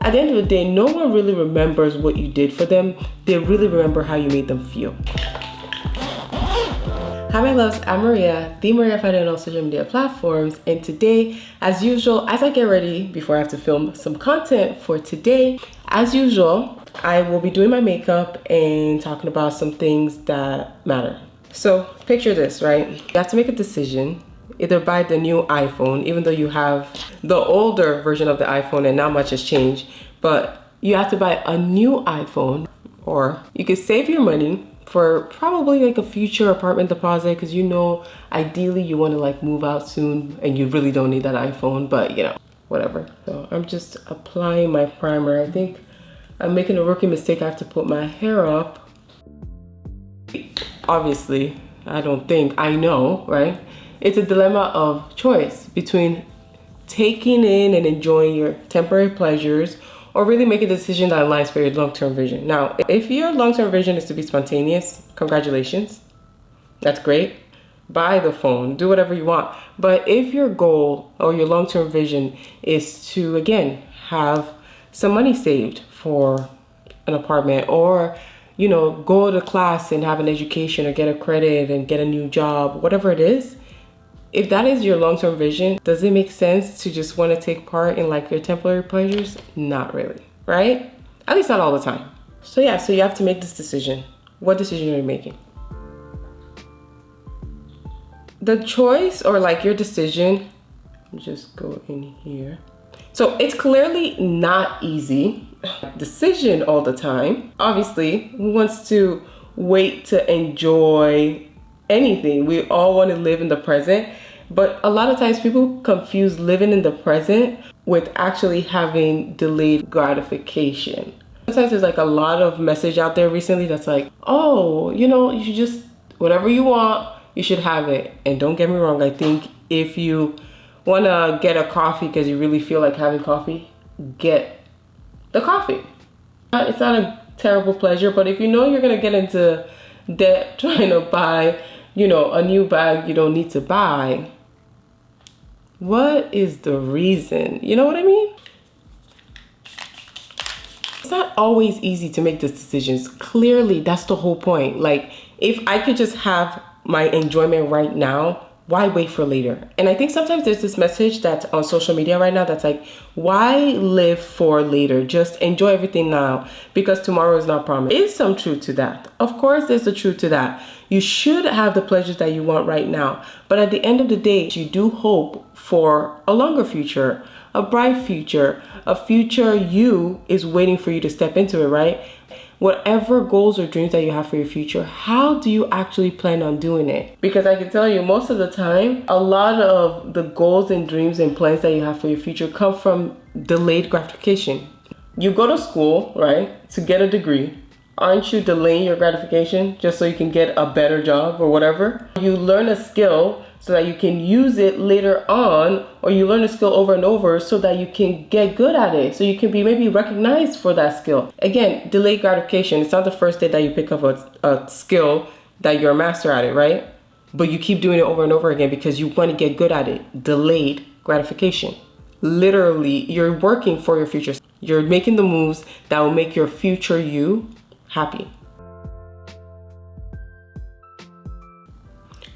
At the end of the day, no one really remembers what you did for them. They really remember how you made them feel. Hi my loves, I'm Maria, the Maria Fide on all social media platforms, and today, as usual, as I get ready before I have to film some content for today, as usual, I will be doing my makeup and talking about some things that matter. So picture this, right? You have to make a decision, either buy the new iPhone, even though you have the older version of the iPhone and not much has changed, but you have to buy a new iPhone, or you could save your money for probably like a future apartment deposit, because you know ideally you want to like move out soon and you really don't need that iPhone, but you know, whatever. So I'm just applying my primer. I think I'm making a rookie mistake. I have to put my hair up. Obviously, I know, right? It's a dilemma of choice between taking in and enjoying your temporary pleasures or really make a decision that aligns for your long-term vision. Now, if your long-term vision is to be spontaneous, congratulations. That's great. Buy the phone, do whatever you want. But if your goal or your long-term vision is to, again, have some money saved for an apartment, or, you know, go to class and have an education or get a credit and get a new job, whatever it is, if that is your long-term vision, does it make sense to just want to take part in like your temporary pleasures? Not really, right? At least not all the time. So yeah, so you have to make this decision. What decision are you making? The choice, or like your decision, just go in here. So it's clearly not easy decision all the time. Obviously, who wants to wait to enjoy anything? We all want to live in the present, but a lot of times people confuse living in the present with actually having delayed gratification. Sometimes there's like a lot of message out there recently that's like, oh, you know, you should just, whatever you want, you should have it. And don't get me wrong, I think if you want to get a coffee because you really feel like having coffee, get the coffee. It's not a terrible pleasure, but if you know you're going to get into debt trying to buy, you know, a new bag you don't need to buy, what is the reason? You know what I mean? It's not always easy to make these decisions. Clearly, that's the whole point. Like, if I could just have my enjoyment right now, why wait for later? And I think sometimes there's this message that's on social media right now that's like, why live for later? Just enjoy everything now because tomorrow is not promised. There is some truth to that. Of course, there's the truth to that. You should have the pleasures that you want right now. But at the end of the day, you do hope for a longer future, a bright future, a future you is waiting for you to step into it, right? Whatever goals or dreams that you have for your future, how do you actually plan on doing it? Because I can tell you, most of the time, a lot of the goals and dreams and plans that you have for your future come from delayed gratification. You go to school, right, to get a degree. Aren't you delaying your gratification just so you can get a better job or whatever? You learn a skill so that you can use it later on, or you learn a skill over and over so that you can get good at it, so you can be maybe recognized for that skill. Again, delayed gratification. It's not the first day that you pick up a skill that you're a master at it, right? But you keep doing it over and over again because you want to get good at it. Delayed gratification. Literally, you're working for your future. You're making the moves that will make your future you happy.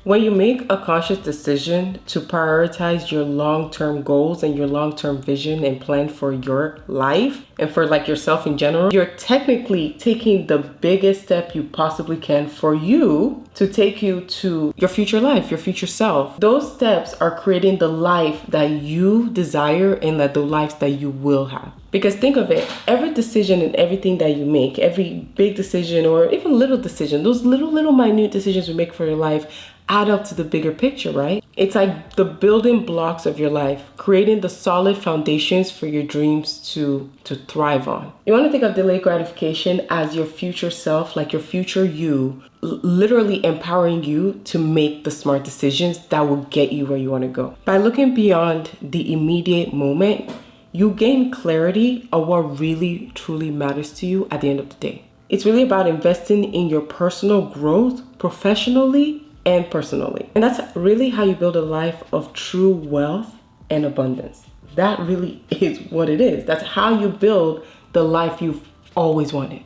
When you make a conscious decision to prioritize your long-term goals and your long-term vision and plan for your life and for like yourself in general, you're technically taking the biggest step you possibly can for you to take you to your future life, your future self. Those steps are creating the life that you desire and that the lives that you will have. Because think of it, every decision and everything that you make, every big decision or even little decision, those little minute decisions you make for your life add up to the bigger picture, right? It's like the building blocks of your life, creating the solid foundations for your dreams to thrive on. You want to think of delayed gratification as your future self, like your future you, literally empowering you to make the smart decisions that will get you where you want to go. By looking beyond the immediate moment, you gain clarity on what really truly matters to you at the end of the day. It's really about investing in your personal growth professionally and personally. And that's really how you build a life of true wealth and abundance. that really is what it is. That's how you build the life you've always wanted.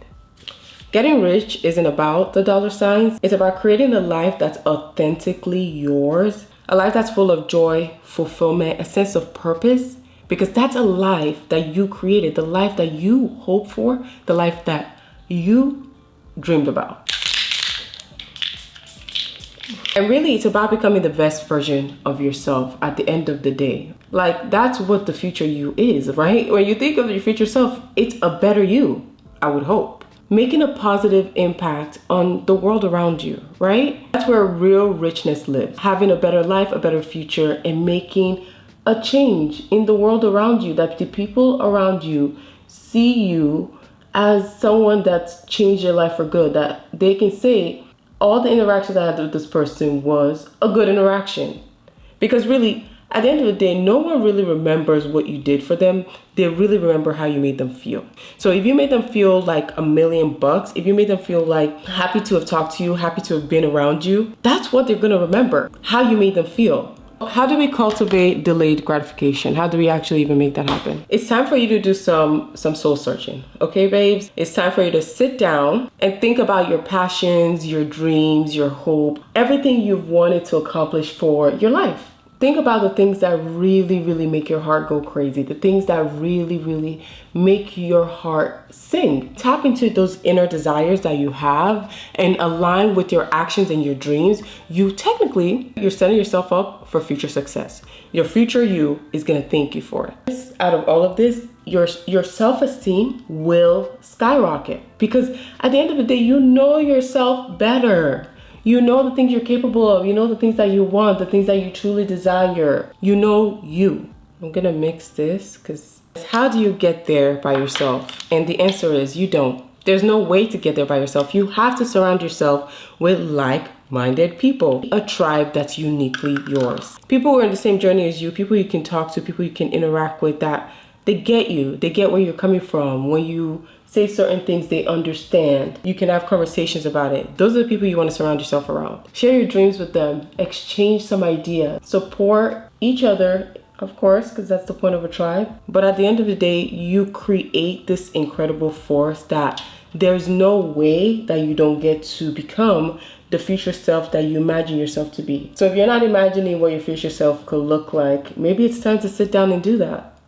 Getting rich isn't about the dollar signs. It's about creating a life that's authentically yours, a life that's full of joy, fulfillment, a sense of purpose, because that's a life that you created, the life that you hope for, the life that you dreamed about. And really, it's about becoming the best version of yourself at the end of the day. Like, that's what the future you is, right? When you think of your future self, it's a better you, I would hope. Making a positive impact on the world around you, right? That's where real richness lives. Having a better life, a better future, and making a change in the world around you, that the people around you see you as someone that's changed your life for good, that they can say, all the interactions I had with this person was a good interaction. Because really, at the end of the day, no one really remembers what you did for them. They really remember how you made them feel. So if you made them feel like $1,000,000, if you made them feel like happy to have talked to you, happy to have been around you, that's what they're gonna remember, how you made them feel. How do we cultivate delayed gratification? How do we actually even make that happen? It's time for you to do some soul searching, okay, babes? It's time for you to sit down and think about your passions, your dreams, your hope, everything you've wanted to accomplish for your life. Think about the things that really, really make your heart go crazy, the things that really, really make your heart sing. Tap into those inner desires that you have and align with your actions and your dreams. You're setting yourself up for future success. Your future you is gonna thank you for it. Out of all of this, your self-esteem will skyrocket, because at the end of the day, you know yourself better. You know the things you're capable of. You know the things that you want, the things that you truly desire. You know you. I'm gonna mix this, because how do you get there by yourself? And the answer is you don't. There's no way to get there by yourself. You have to surround yourself with like-minded people, a tribe that's uniquely yours. People who are in the same journey as you, people you can talk to, people you can interact with, that they get you. They get where you're coming from. When you say certain things, they understand. You can have conversations about it. Those are the people you want to surround yourself around. Share your dreams with them. Exchange some ideas. Support each other, of course, because that's the point of a tribe. But at the end of the day, you create this incredible force that there's no way that you don't get to become the future self that you imagine yourself to be. So if you're not imagining what your future self could look like, maybe it's time to sit down and do that.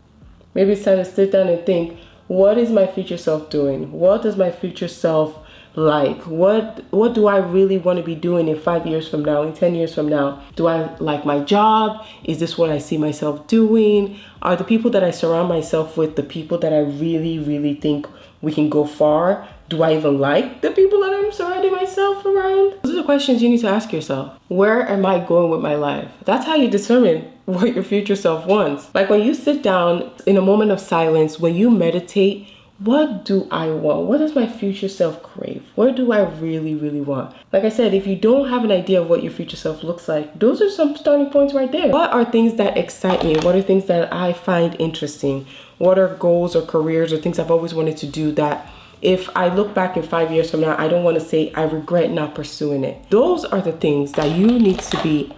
Maybe it's time to sit down and think, what is my future self doing? What does my future self like? What do I really want to be doing in 5 years from now, in 10 years from now? Do I like my job? Is this what I see myself doing? Are the people that I surround myself with the people that I really, really think we can go far? Do I even like the people that I'm surrounding myself around? Those are the questions you need to ask yourself. Where am I going with my life? That's how you determine what your future self wants. Like when you sit down in a moment of silence, when you meditate, what do I want? What does my future self crave? What do I really, really want? Like I said, if you don't have an idea of what your future self looks like, those are some starting points right there. What are things that excite me? What are things that I find interesting? What are goals or careers or things I've always wanted to do that if I look back in 5 years from now, I don't want to say I regret not pursuing it? Those are the things that you need to be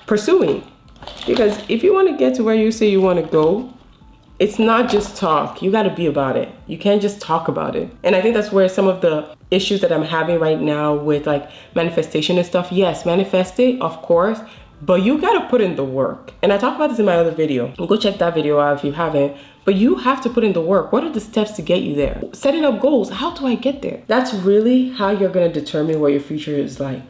pursuing. Because if you want to get to where you say you want to go, it's not just talk. You got to be about it. You can't just talk about it. And I think that's where some of the issues that I'm having right now with like manifestation and stuff. Yes, manifest it, of course, but you got to put in the work. And I talk about this in my other video. Go check that video out if you haven't. But you have to put in the work. What are the steps to get you there? Setting up goals. How do I get there? That's really how you're going to determine what your future is like.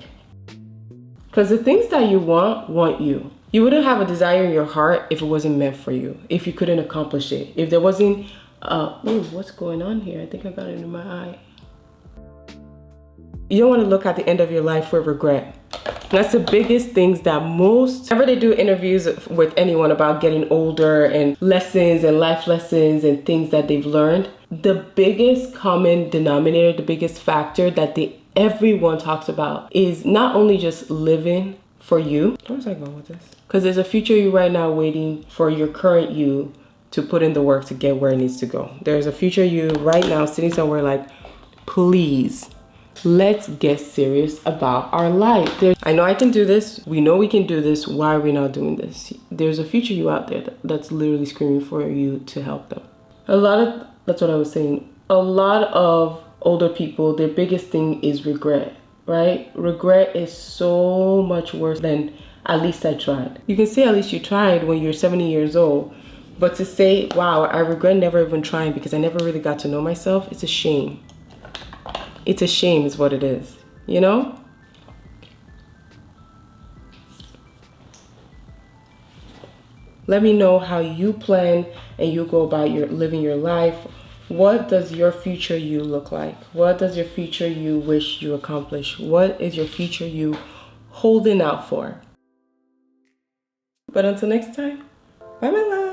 Because the things that you want you. You wouldn't have a desire in your heart if it wasn't meant for you, if you couldn't accomplish it, if there wasn't, oh, what's going on here? I think I got it in my eye. You don't want to look at the end of your life with regret. That's the biggest things that whenever they do interviews with anyone about getting older and lessons and life lessons and things that they've learned, the biggest common denominator, the biggest factor that everyone talks about is not only just living for you. Where was I going with this? Because there's a future you right now waiting for your current you to put in the work to get where it needs to go. There's a future you right now sitting somewhere like, please Let's get serious about our life. I know I can do this. We know we can do this. Why are we not doing this? There's a future you out there that's literally screaming for you to help them. That's what I was saying. A lot of older people, their biggest thing is regret, right? Regret is so much worse than at least I tried. You can say at least you tried when you're 70 years old, but to say, wow, I regret never even trying because I never really got to know myself, it's a shame. It's a shame is what it is, you know? Let me know how you plan and you go about living your life. What does your future you look like? What does your future you wish you accomplished? What is your future you holding out for? But until next time, bye my love.